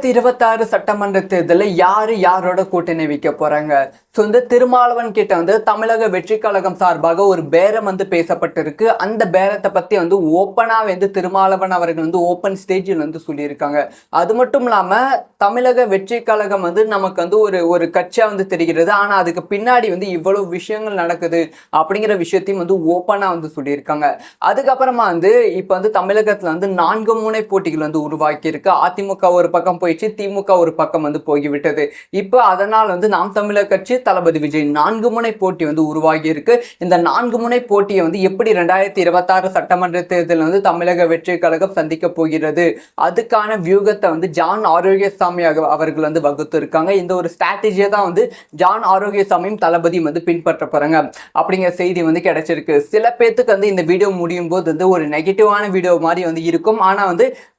2026 சட்டமன்ற தேர்தலில் யாரோட கூட்டணி வைக்க போறாங்க? திருமாவளவன் கிட்ட தமிழக வெற்றி கழகம் சார்பாக ஒரு பேரம் பேசப்பட்டிருக்கு. அந்த பேரத்தை பத்தி ஓப்பனா திருமாவளவன் அவர்கள் ஓப்பன் ஸ்டேஜில் சொல்லியிருக்காங்க. அது மட்டும் இல்லாம தமிழக வெற்றி கழகம் நமக்கு ஒரு கட்சியா தெரிகிறது. ஆனா அதுக்கு பின்னாடி இவ்வளவு விஷயங்கள் நடக்குது அப்படிங்கிற விஷயத்தையும் ஓப்பனா சொல்லியிருக்காங்க. அதுக்கப்புறமா இப்ப தமிழகத்துல 4 முனை போட்டிகள் உருவாக்கி இருக்கு. அதிமுக ஒரு பக்கம் போயிடுச்சு, திமுக ஒரு பக்கம் போய்விட்டது. இப்போ அதனால் நாம் தமிழர் கட்சி தளபதி விஜய் 4 முனை போட்டி உருவாகி இருக்கு. இந்த 4 முனை போட்டியை எப்படி 2026 சட்டமன்ற தேர்தல் தமிழக வெற்றி கழகம் சந்திக்க போகிறது, அதுக்கான வியூகத்தை ஜான் ஆரோக்கியசாமி அவர்கள் வகுத்து இருக்காங்க. இந்த ஒரு ஸ்ட்ராட்டஜியை தான் ஜான் ஆரோக்கியசாமியும் தளபதியும் பின்பற்ற போறாங்க அப்படிங்கிற செய்தி கிடைச்சிருக்கு. சில பேத்துக்கு இந்த வீடியோ முடியும் போது ஒரு நெகட்டிவான வீடியோ மாதிரி இருக்கும். ஆனா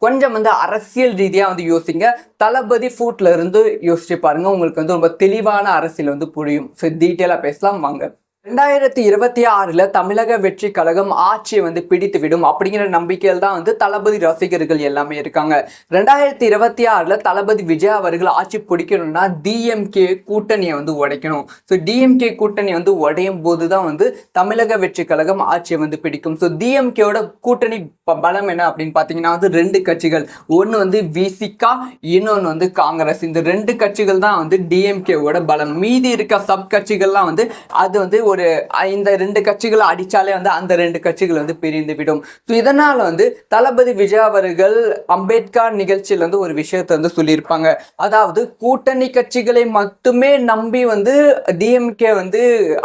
கொஞ்சம் அரசியல் ரீதியா யோசிங்க. தளபதி ஃபுட்ல இருந்து யோசிச்சு பாருங்க, உங்களுக்கு ரொம்ப தெளிவான அரசியல் புரியும். டீட்டெயிலா பேசலாம் வாங்க. 2026 தமிழக வெற்றி கழகம் ஆட்சியை பிடித்து விடும் அப்படிங்கிற நம்பிக்கையில் தான் தளபதி ரசிகர்கள் எல்லாமே இருக்காங்க. 2026 தளபதி விஜய் அவர்கள் ஆட்சி பிடிக்கணும்னா டிஎம்கே கூட்டணியை உடைக்கணும். டிஎம்கே கூட்டணி உடையும் போதுதான் தமிழக வெற்றி கழகம் ஆட்சியை பிடிக்கும். டிஎம்கேவோட கூட்டணி பலம் என்ன அப்படின்னு பாத்தீங்கன்னா 2 கட்சிகள். ஒன்னு விசிகா, இன்னொன்னு காங்கிரஸ். இந்த 2 கட்சிகள் தான் டிஎம்கேவோட பலம். மீதி இருக்க சப் கட்சிகள்லாம் அது ஒரு இந்த 2 கட்சிகளை அடிச்சாலே அந்த 2 கட்சிகள் பிரிந்து விடும். இதனால தளபதி விஜய் அவர்கள் அம்பேத்கர் நிகழ்ச்சியில் ஒரு விஷயத்தை சொல்லியிருப்பாங்க. அதாவது கூட்டணி கட்சிகளை மட்டுமே நம்பி டிஎம்கே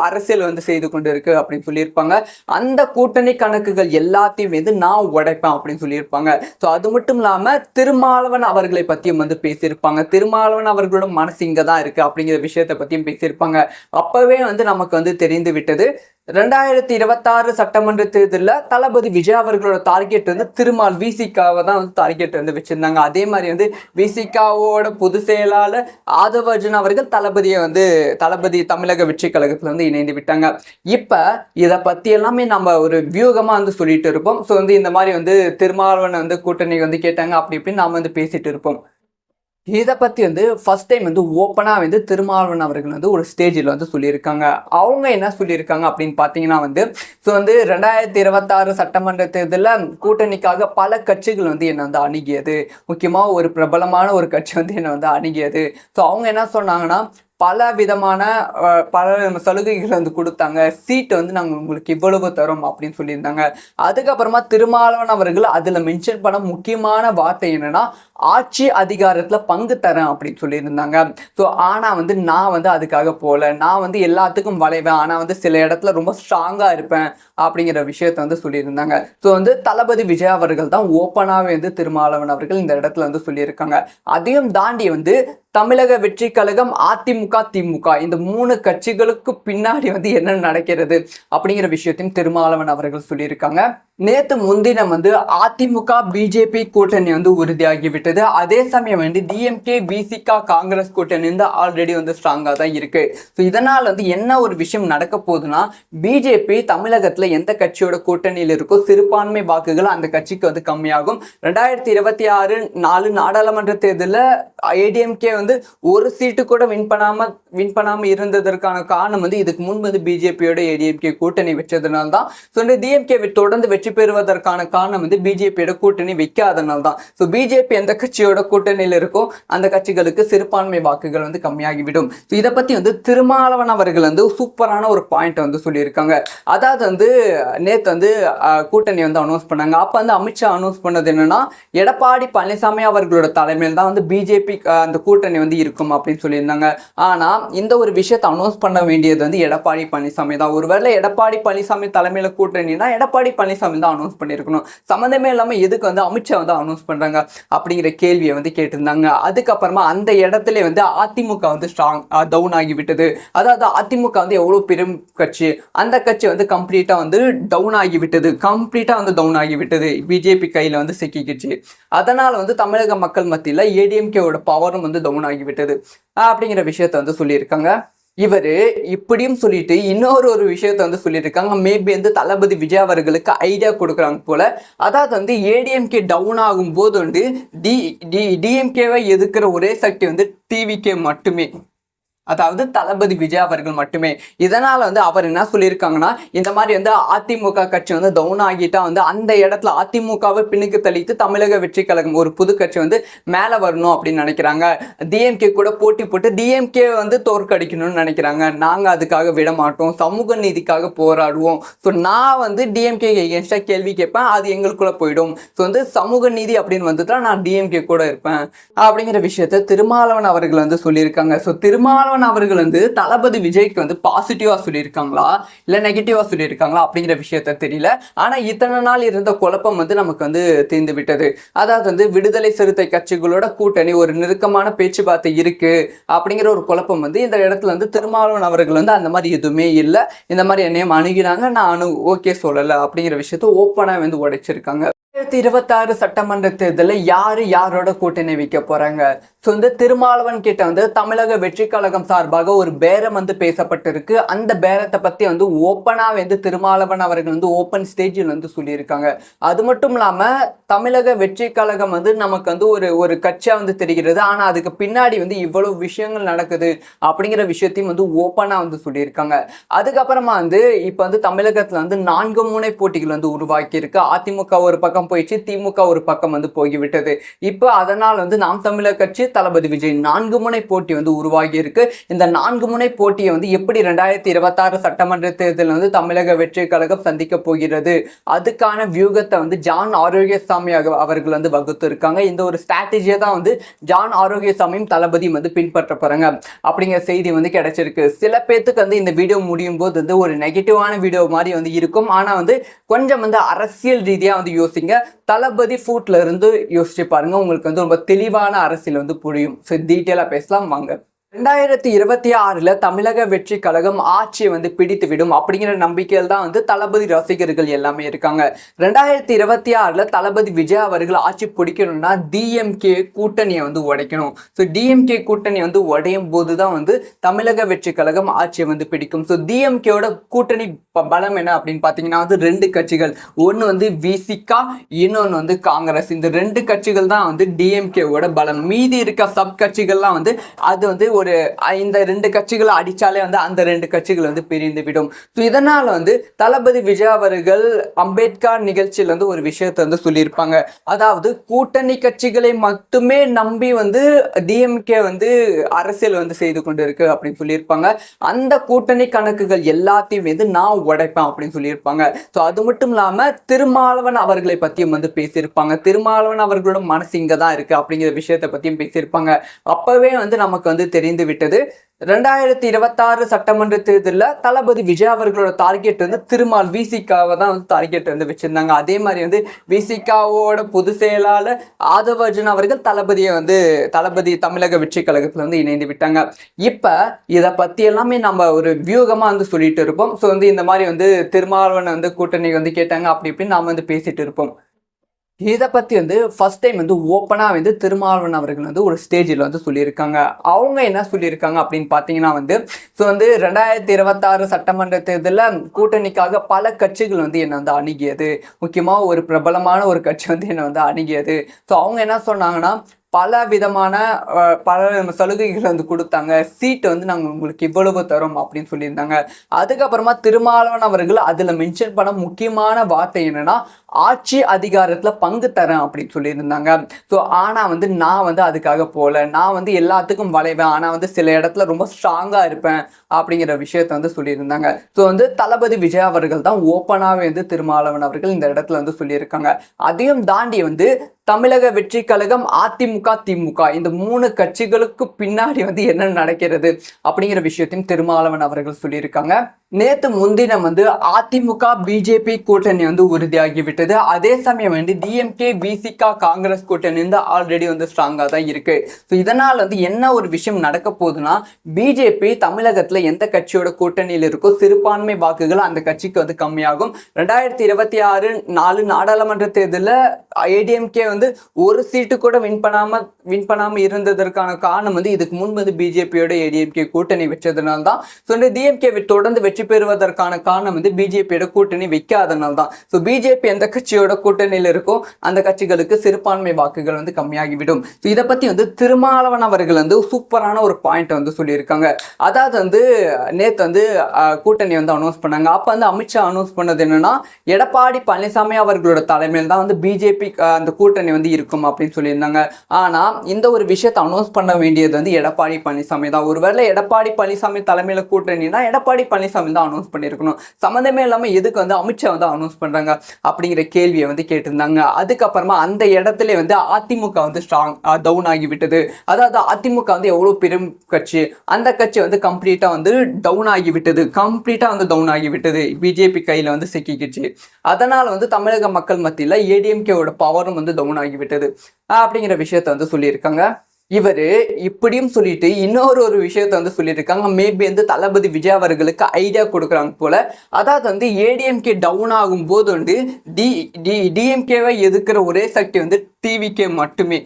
அரசியல் செய்து கொண்டு இருக்கு அப்படின்னு சொல்லியிருப்பாங்க. அந்த கூட்டணி கணக்குகள் எல்லாத்தையும் நான் உடைப்பேன் அப்படின்னு சொல்லியிருப்பாங்க. அது மட்டும் இல்லாம திருமாவளவன் அவர்களை பத்தியும் பேசியிருப்பாங்க. திருமாவளவன் அவர்களோட மனசு இங்க தான் இருக்கு அப்படிங்கிற விஷயத்தை பத்தியும் பேசியிருப்பாங்க. அப்பவே நமக்கு தெரிந்து விட்டது 2026 சட்டமன்ற தேர்தலில் தளபதி விஜய் அவர்களோட டார்கெட் திருமால் விசிகாவை தான் டார்கெட் வச்சிருந்தாங்க. அதே மாதிரி விசிகாவோட பொதுச் செயலாளர் ஆதவர்ஜன் அவர்கள் தளபதி தமிழக வெற்றி கழகத்துல இணைந்து விட்டாங்க. இப்ப இதை பத்தி எல்லாமே நம்ம ஒரு வியூகமா சொல்லிட்டு இருப்போம். இந்த மாதிரி திருமாவளவன் கூட்டணி கேட்டாங்க அப்படி இப்படின்னு நாம பேசிட்டு இருப்போம். இதை பற்றி ஃபர்ஸ்ட் டைம் ஓப்பனா திருமாவளவன் அவர்கள் ஒரு ஸ்டேஜில் சொல்லியிருக்காங்க. அவங்க என்ன சொல்லியிருக்காங்க அப்படின்னு பார்த்தீங்கன்னா 2026 சட்டமன்ற தேர்தலில் கூட்டணிக்காக பல கட்சிகள் என்னை அணுகியது. முக்கியமாக ஒரு பிரபலமான ஒரு கட்சி என்னை அணுகியது. அவங்க என்ன சொன்னாங்கன்னா பல விதமான சலுகைகள் கொடுத்தாங்க. சீட் நாங்கள் உங்களுக்கு இவ்வளவு தரோம் அப்படின்னு சொல்லியிருந்தாங்க. அதுக்கப்புறமா திருமாவளவன் அவர்கள் அதில் மென்ஷன் பண்ண முக்கியமான வார்த்தை என்னன்னா ஆட்சி அதிகாரத்தில் பங்கு தரேன் அப்படின்னு சொல்லியிருந்தாங்க. ஆனால் நான் அதுக்காக போகல. நான் எல்லாத்துக்கும் வளைவேன். ஆனால் சில இடத்துல ரொம்ப ஸ்ட்ராங்காக இருப்பேன் அப்படிங்கிற விஷயத்த சொல்லியிருந்தாங்க. தளபதி விஜய் அவர்கள் தான் ஓப்பனாகவே திருமாவளவன் அவர்கள் இந்த இடத்துல சொல்லியிருக்காங்க. அதையும் தாண்டி தமிழக வெற்றி கழகம், அதிமுக, திமுக இந்த 3 கட்சிகளுக்கு பின்னாடி என்ன நடக்கிறது அப்படிங்கிற விஷயத்தையும் திருமாவளவன் அவர்கள் சொல்லியிருக்காங்க. நேற்று முன்தினம் அதிமுக பிஜேபி கூட்டணி உறுதியாகிவிட்டது. அதே சமயம் டிஎம்கே, விசிகா, காங்கிரஸ் கூட்டணி ஆல்ரெடி ஸ்ட்ராங்கா தான் இருக்கு. இதனால் என்ன ஒரு விஷயம் நடக்க போகுதுன்னா பிஜேபி தமிழகத்துல எந்த கட்சியோட கூட்டணியில் இருக்கோ சிறுபான்மை வாக்குகள் அந்த கட்சிக்கு கம்மியாகும். 2026 4 நாடாளுமன்ற தேர்தலில் ஏடிஎம்கே ஒரு சீட்டு கூட வின் பண்ணாம இருந்ததற்கான காரணம் இதுக்கு முன்பு பிஜேபியோட ஏடிஎம்கே கூட்டணி வச்சதுனால தான். டிஎம்கே தொடர்ந்து வெற்றி பெறுவதற்கான காரணம் பிஜேபியோட கூட்டணி வைக்காதனால தான். பிஜேபி எந்த கட்சியோட கூட்டணியில் இருக்கோ அந்த கட்சிகளுக்கு சிறுபான்மை வாக்குகள் கம்மியாகிவிடும். இதை பத்தி திருமாவளவன் அவர்கள் சூப்பரான ஒரு பாயிண்ட் சொல்லியிருக்காங்க. அதாவது நேற்று கூட்டணி அனௌன்ஸ் பண்ணாங்க. அப்ப அமித்ஷா அனௌன்ஸ் பண்ணது என்னன்னா எடப்பாடி பழனிசாமி அவர்களோட தலைமையில் தான் பிஜேபி அந்த கூட்டணி இருக்கும் அப்படின்னு சொல்லியிருந்தாங்க. ஆனா இந்த ஒரு விஷயத்தை அனௌன்ஸ் பண்ண வேண்டியது எடப்பாடி பழனிசாமி தான். ஒருவேளை எடப்பாடி பழனிசாமி தலைமையில கூட்டணினா எடப்பாடி பழனிசாமி தான் அனௌன்ஸ் பண்ணியிருக்கணும். சம்மந்தமே இல்லாம எதுக்கு அமித்ஷா அனௌன்ஸ் பண்றாங்க அப்படிங்கிற கேள்வியை கேட்டிருந்தாங்க. அதுக்கப்புறமா அந்த இடத்துல அதிமுக ஸ்ட்ராங் டவுன் ஆகிவிட்டது. அதாவது அதிமுக எவ்வளவு பெரும் கட்சி, அந்த கட்சி கம்ப்ளீட்டா டவுன் ஆகிவிட்டது. பிஜேபி கையில சிக்கிக்கிச்சு. அதனால தமிழக மக்கள் மத்தியில் ஏடிஎம்கேவோட பவரும் டவுன் ஆகிவிட்டது அப்படிங்கிற விஷயத்த சொல்லியிருக்காங்க. இவரு இப்படியும் சொல்லிட்டு இன்னொரு விஷயத்த வந்து சொல்லியிருக்காங்க. மேபி வந்து தளபதி விஜய் அவர்களுக்கு ஐடியா கொடுக்குறாங்க போல. அதாவது வந்து ஏடிஎம்கே டவுன் ஆகும் போது வந்து டிஎம்கேவை எதிர்க்கிற ஒரே சக்தி வந்து டிவிகே மட்டுமே, அதாவது தளபதி விஜய் அவர்கள் மட்டுமே. இதனால வந்து அவர் என்ன சொல்லியிருக்காங்கன்னா, இந்த மாதிரி வந்து அதிமுக கட்சி வந்து டவுன் ஆகிட்டா வந்து அந்த இடத்துல அதிமுகவை பின்னுக்கு தள்ளிட்டு தமிழக வெற்றி கழகம் ஒரு புது கட்சி வந்து மேலே வரணும் அப்படின்னு நினைக்கிறாங்க. டிஎம்கே கூட போட்டி போட்டு டிஎம்கே வந்து தோற்கடிக்கணும்னு நினைக்கிறாங்க. நாங்கள் அதுக்காக விட மாட்டோம், சமூக நீதிக்காக போராடுவோம். ஸோ நான் வந்து டிஎம்கே எகென்ஸ்டாக கேள்வி கேட்பேன், அது எங்களுக்குள்ள போயிடும். ஸோ வந்து சமூக நீதி அப்படின்னு வந்துட்டா நான் டிஎம்கே கூட இருப்பேன் அப்படிங்கிற விஷயத்த திருமாவளவன் அவர்கள் வந்து சொல்லியிருக்காங்க. ஸோ திருமாவளவன் அவர்கள் வந்து தளபதி விஜய்க்கு வந்து பாசிட்டிவா சொல்லியிருக்காங்களா இல்ல நெகட்டிவா சொல்லியிருக்காங்களா அப்படிங்கிற விஷயத்த தெரியல. ஆனா இத்தனை நாள் இருந்த குழப்பம் வந்து நமக்கு வந்து தீர்ந்து விட்டது. அதாவது வந்து விடுதலை சிறுத்தை கட்சிகளோட கூட்டணி ஒரு நெருக்கமான பேச்சுவார்த்தை இருக்கு அப்படிங்கிற ஒரு குழப்பம் வந்து இந்த இடத்துல வந்து திருமாவளவன் அவர்கள் வந்து அந்த மாதிரி எதுவுமே இல்லை, இந்த மாதிரி என்னையும் அணுகிறாங்க, நான் ஓகே சொல்லலை அப்படிங்கிற விஷயத்த ஓப்பனா வந்து உடைச்சிருக்காங்க. 2026 சட்டமன்ற தேர்தலில் யாரோட கூட்டணி வைக்க போறாங்க? ஸோ வந்து திருமாவளவன் கிட்ட வந்து தமிழக வெற்றி கழகம் சார்பாக ஒரு பேரம் வந்து பேசப்பட்டிருக்கு. அந்த பேரத்தை பத்தி வந்து ஓப்பனா வந்து திருமாவளவன் அவர்கள் வந்து ஓப்பன் ஸ்டேஜில் வந்து சொல்லியிருக்காங்க. அது மட்டும் இல்லாம தமிழக வெற்றி கழகம் வந்து நமக்கு வந்து ஒரு கட்சியா வந்து தெரிகிறது, ஆனா அதுக்கு பின்னாடி வந்து இவ்வளவு விஷயங்கள் நடக்குது அப்படிங்கிற விஷயத்தையும் வந்து ஓப்பனா வந்து சொல்லியிருக்காங்க. அதுக்கப்புறமா வந்து இப்ப வந்து தமிழகத்துல வந்து 4 முனை போட்டிகள் வந்து உருவாக்கி இருக்கு. அதிமுக ஒரு பக்கம் போயிடுச்சு, திமுக ஒரு பக்கம் வந்து போய்விட்டது. இப்போ அதனால் வந்து நாம் தமிழர் கட்சி தளபதி விஜய் 4 முனை போட்டி வந்து உருவாகி இருக்கு. இந்த 4 முனை போட்டியை வந்து எப்படி 2026 சட்டமன்ற தேர்தலில் வந்து தமிழக வெற்றி கழகம் சந்திக்க போகிறது, அதுக்கான வியூகத்தை வந்து ஜான் ஆரோக்கியசாமி அவர்கள் வந்து வகுத்து இருக்காங்க. இந்த ஒரு ஸ்ட்ராட்டஜியை தான் வந்து ஜான் ஆரோக்கியசாமியும் தளபதியும் வந்து பின்பற்ற போறாங்க அப்படிங்கிற செய்தி வந்து கிடைச்சிருக்கு. சில பேத்துக்கு வந்து இந்த வீடியோ முடியும் போது வந்து ஒரு நெகட்டிவான வீடியோ மாதிரி வந்து இருக்கும். ஆனா வந்து கொஞ்சம் வந்து அரசியல் ரீதியா வந்து யோசிங்க, தளபதி ஃபுட்ல இருந்து யோசிச்சு பாருங்க, உங்களுக்கு வந்து ரொம்ப தெளிவான அரசியல் வந்து புரியும். டீட்டெயிலா பேசலாம் வாங்க. 2026 தமிழக வெற்றி கழகம் ஆட்சியை வந்து பிடித்து விடும் அப்படிங்கிற நம்பிக்கையில் தான் வந்து தளபதி ரசிகர்கள் எல்லாமே இருக்காங்க. 2026 தளபதி விஜய் அவர்கள் ஆட்சி பிடிக்கணும்னா டிஎம்கே கூட்டணியை வந்து உடைக்கணும். ஸோ டிஎம்கே கூட்டணி வந்து உடையும் போது தான் வந்து தமிழக வெற்றி கழகம் ஆட்சியை வந்து பிடிக்கும். ஸோ டிஎம்கேயோட கூட்டணி பலம் என்ன அப்படின்னு பார்த்தீங்கன்னா வந்து 2 கட்சிகள், ஒன்று வந்து விசிகா, இன்னொன்று வந்து காங்கிரஸ். இந்த 2 கட்சிகள் தான் வந்து டிஎம்கேவோட பலம். மீதி இருக்க சப் கட்சிகள்லாம் வந்து அது வந்து இந்த 2 கட்சிகளை அடிச்சாலே வந்து அந்த 2 கட்சிகள் வந்து பிரிந்து விடும். ஸோ இதனால வந்து தளபதி விஜய் அவர்கள் அம்பேத்கர் நிகழ்ச்சியில் வந்து ஒரு விஷயத்தை வந்து சொல்லியிருப்பாங்க. அதாவது கூட்டணி கட்சிகளை மட்டுமே நம்பி வந்து டிஎம்கே வந்து அரசியல் வந்து செய்து கொண்டு இருக்கு அப்படின்னு சொல்லியிருப்பாங்க. அந்த கூட்டணி கணக்குகள் எல்லாத்தையும் வந்து நான் உடைப்பேன் அப்படின்னு சொல்லியிருப்பாங்க. ஸோ அது மட்டும் இல்லாம திருமாவளவன் அவர்களை பற்றியும் வந்து பேசியிருப்பாங்க. திருமாவளவன் அவர்களோட மனசு இங்க தான் இருக்கு அப்படிங்கிற விஷயத்தை பற்றியும் பேசியிருப்பாங்க. அப்பவே வந்து நமக்கு வந்து தெரிந்து விட்டது 2026 சட்டமன்ற தேர்தலில் தளபதி விஜய் அவர்களோட டார்கெட் வந்து திருமால் விசிகாவை தான் வந்து டார்கெட் வந்து வச்சிருந்தாங்க. அதே மாதிரி வந்து விசிகாவோட பொதுச் செயலாளர் ஆதவர்ஜன் அவர்கள் தளபதி தமிழக வெற்றி கழகத்தில் வந்து இணைந்து விட்டாங்க. இப்போ இதை பற்றி எல்லாமே நம்ம ஒரு வியூகமாக வந்து சொல்லிட்டு இருப்போம். ஸோ வந்து இந்த மாதிரி வந்து திருமாவளவன் வந்து கூட்டணி வந்து கேட்டாங்க அப்படி இப்படின்னு நாம் வந்து பேசிட்டு இருப்போம். இதை பற்றி வந்து ஃபர்ஸ்ட் டைம் வந்து ஓப்பனாக வந்து திருமாவளவன் அவர்கள் வந்து ஒரு ஸ்டேஜில் வந்து சொல்லியிருக்காங்க. அவங்க என்ன சொல்லியிருக்காங்க அப்படின்னு பார்த்தீங்கன்னா வந்து ஸோ வந்து 2026 சட்டமன்ற தேர்தலில் கூட்டணிக்காக பல கட்சிகள் வந்து என்னை வந்து அணுகியது, முக்கியமாக ஒரு பிரபலமான ஒரு கட்சி வந்து என்னை வந்து அணுகியது. ஸோ அவங்க என்ன சொன்னாங்கன்னா, பல விதமான சலுகைகள் வந்து கொடுத்தாங்க, சீட் வந்து நாங்கள் உங்களுக்கு இவ்வளவு தரோம் அப்படின்னு சொல்லியிருந்தாங்க. அதுக்கப்புறமா திருமாவளவன் அவர்கள் அதில் மென்ஷன் பண்ண முக்கியமான வார்த்தை என்னன்னா, ஆட்சி அதிகாரத்தில் பங்கு தரேன் அப்படின்னு சொல்லியிருந்தாங்க. ஸோ ஆனால் வந்து நான் வந்து அதுக்காக போகல, நான் வந்து எல்லாத்துக்கும் வளைவேன், ஆனால் வந்து சில இடத்துல ரொம்ப ஸ்ட்ராங்காக இருப்பேன் அப்படிங்கிற விஷயத்த வந்து சொல்லியிருந்தாங்க. ஸோ வந்து தளபதி விஜய் அவர்கள் தான் ஓப்பனாகவே வந்து திருமாவளவன் அவர்கள் இந்த இடத்துல வந்து சொல்லியிருக்காங்க. அதையும் தாண்டி வந்து தமிழக வெற்றி கழகம், அதிமுக, திமுக இந்த 3 கட்சிகளுக்கு பின்னாடி வந்து என்ன நடக்கிறது அப்படிங்கிற விஷயத்தையும் திருமாவளவன் அவர்கள் சொல்லியிருக்காங்க. நேத்து முன்தினம் வந்து அதிமுக பிஜேபி கூட்டணி வந்து உறுதியாகிவிட்டது. அதே சமயம் வந்து டிஎம்கே விசிகா காங்கிரஸ் கூட்டணி வந்து ஆல்ரெடி வந்து ஸ்ட்ராங்கா தான் இருக்கு. ஸோ இதனால் வந்து என்ன ஒரு விஷயம் நடக்க போகுதுன்னா, பிஜேபி தமிழகத்துல எந்த கட்சியோட கூட்டணியில் இருக்கோ சிறுபான்மை வாக்குகள் அந்த கட்சிக்கு வந்து கம்மியாகும். 2026 நாடாளுமன்ற தேர்தலில் ஏடிஎம்கே வந்து ஒரு சீட்டு கூட வின் பண்ணாம இருந்ததற்கான காரணம் வந்து இதுக்கு முன்பு வந்து பிஜேபியோட ஏடிஎம்கே கூட்டணி வச்சதுனால தான். ஸோ இந்த டிஎம்கே தொடர்ந்து வெற்றி பெறுவதற்கான காரணம் வந்து பிஜேபியோட கூட்டணி வைக்காதனால தான். ஸோ பிஜேபி எந்த கட்சியோட கூட்டணியில் இருக்கோ அந்த கட்சிகளுக்கு சிறுபான்மை வாக்குகள் வந்து கம்மியாகிவிடும். ஸோ இதை பத்தி வந்து திருமாவளவன் அவர்கள் வந்து சூப்பரான ஒரு பாயிண்ட் வந்து சொல்லியிருக்காங்க. அதாவது வந்து நேற்று வந்து கூட்டணி வந்து அனௌன்ஸ் பண்ணாங்க. அப்போ வந்து அமித்ஷா அனௌன்ஸ் பண்ணது என்னன்னா, எடப்பாடி பழனிசாமி அவர்களோட தலைமையில் தான் வந்து பிஜேபி அந்த கூட்டணி வந்து இருக்கும் அப்படின்னு சொல்லியிருந்தாங்க. ஆனா இந்த ஒரு விஷயத்தை அனௌன்ஸ் பண்ண வேண்டியது வந்து எடப்பாடி பழனிசாமி தான். ஒருவேளை எடப்பாடி பழனிசாமி தலைமையில கூட்டணினா எடப்பாடி பழனிசாமி தான் அனௌன்ஸ் பண்ணியிருக்கணும். சம்மந்தமே இல்லாமல் எதுக்கு வந்து அமித்ஷா வந்து அனௌன்ஸ் பண்றாங்க அப்படிங்கிற கேள்வியை வந்து கேட்டிருந்தாங்க. அதுக்கப்புறமா அந்த இடத்துல வந்து அதிமுக வந்து ஸ்ட்ராங் டவுன் ஆகிவிட்டது. அதாவது அதிமுக வந்து எவ்வளோ பெரும் கட்சி, அந்த கட்சி வந்து கம்ப்ளீட்டாக வந்து டவுன் ஆகிவிட்டது. பிஜேபி கையில் வந்து சிக்கிக்கிச்சு. அதனால் வந்து தமிழக மக்கள் மத்தியில் ஏடிஎம்கேவோட பவரும் வந்து டவுன் ஆகிவிட்டது அப்படிங்கிற விஷயத்த வந்து சொல்லியிருக்காங்க. இவர் இப்படியும் சொல்லிட்டு இன்னொரு விஷயத்த வந்து சொல்லியிருக்காங்க. மேபி வந்து தளபதி விஜய் அவர்களுக்கு ஐடியா கொடுக்குறாங்க போல. அதாவது வந்து ஏடிஎம்கே டவுன் ஆகும் போது வந்து டிஎம்கேவை எதிர்க்கிற ஒரே சக்தி வந்து டிவிகே மட்டுமே,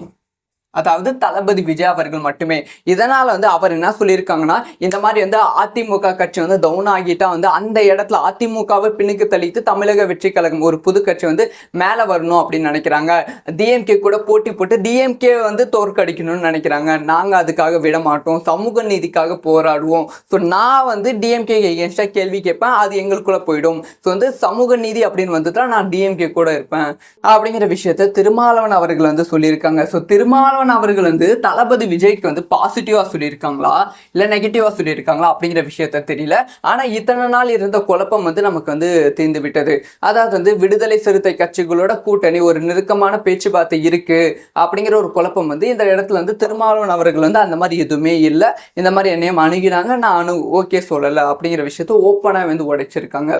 அதாவது தளபதி விஜய் அவர்கள் மட்டுமே. இதனால வந்து அவர் என்ன சொல்லியிருக்காங்கன்னா, இந்த மாதிரி வந்து அதிமுக கட்சி வந்து டவுன் ஆகிட்டா வந்து அந்த இடத்துல அதிமுகவை பின்னுக்கு தள்ளித்து தமிழக வெற்றி கழகம் ஒரு புது கட்சி வந்து மேலே வரணும் அப்படின்னு நினைக்கிறாங்க. டிஎம்கே கூட போட்டி போட்டு டிஎம்கே வந்து தோற்கடிக்கணும்னு நினைக்கிறாங்க. நாங்கள் அதுக்காக விட மாட்டோம், சமூக நீதிக்காக போராடுவோம். ஸோ நான் வந்து டிஎம்கே எகென்ஸ்டாக கேள்வி கேட்பேன், அது எங்களுக்குள்ள போயிடும். ஸோ வந்து சமூக நீதி அப்படின்னு வந்துட்டா நான் டிஎம்கே கூட இருப்பேன் அப்படிங்கிற விஷயத்த திருமாவளவன் அவர்கள் வந்து சொல்லியிருக்காங்க. ஸோ திருமாவளவன் அவர்கள் வந்து தளபதி விஜய்க்கு வந்து பாசிட்டிவா சொல்லியிருக்காங்களா இல்ல நெகட்டிவா சொல்லியிருக்காங்களா அப்படிங்கிற விஷயத்த தெரியல. ஆனா இத்தனை நாள் இருந்த குழப்பம் வந்து நமக்கு வந்து தீர்ந்து விட்டது. அதாவது வந்து விடுதலை சிறுத்தை கட்சிகளோட கூட்டணி ஒரு நெருக்கமான பேச்சுவார்த்தை இருக்கு அப்படிங்கிற ஒரு குழப்பம் வந்து இந்த இடத்துல வந்து திருமாவளவன் அவர்கள் வந்து அந்த மாதிரி எதுவுமே இல்லை, இந்த மாதிரி என்னையும் அணுகினாங்க, நான் ஓகே சொல்லலை அப்படிங்கிற விஷயத்த ஓப்பனா வந்து உடைச்சிருக்காங்க.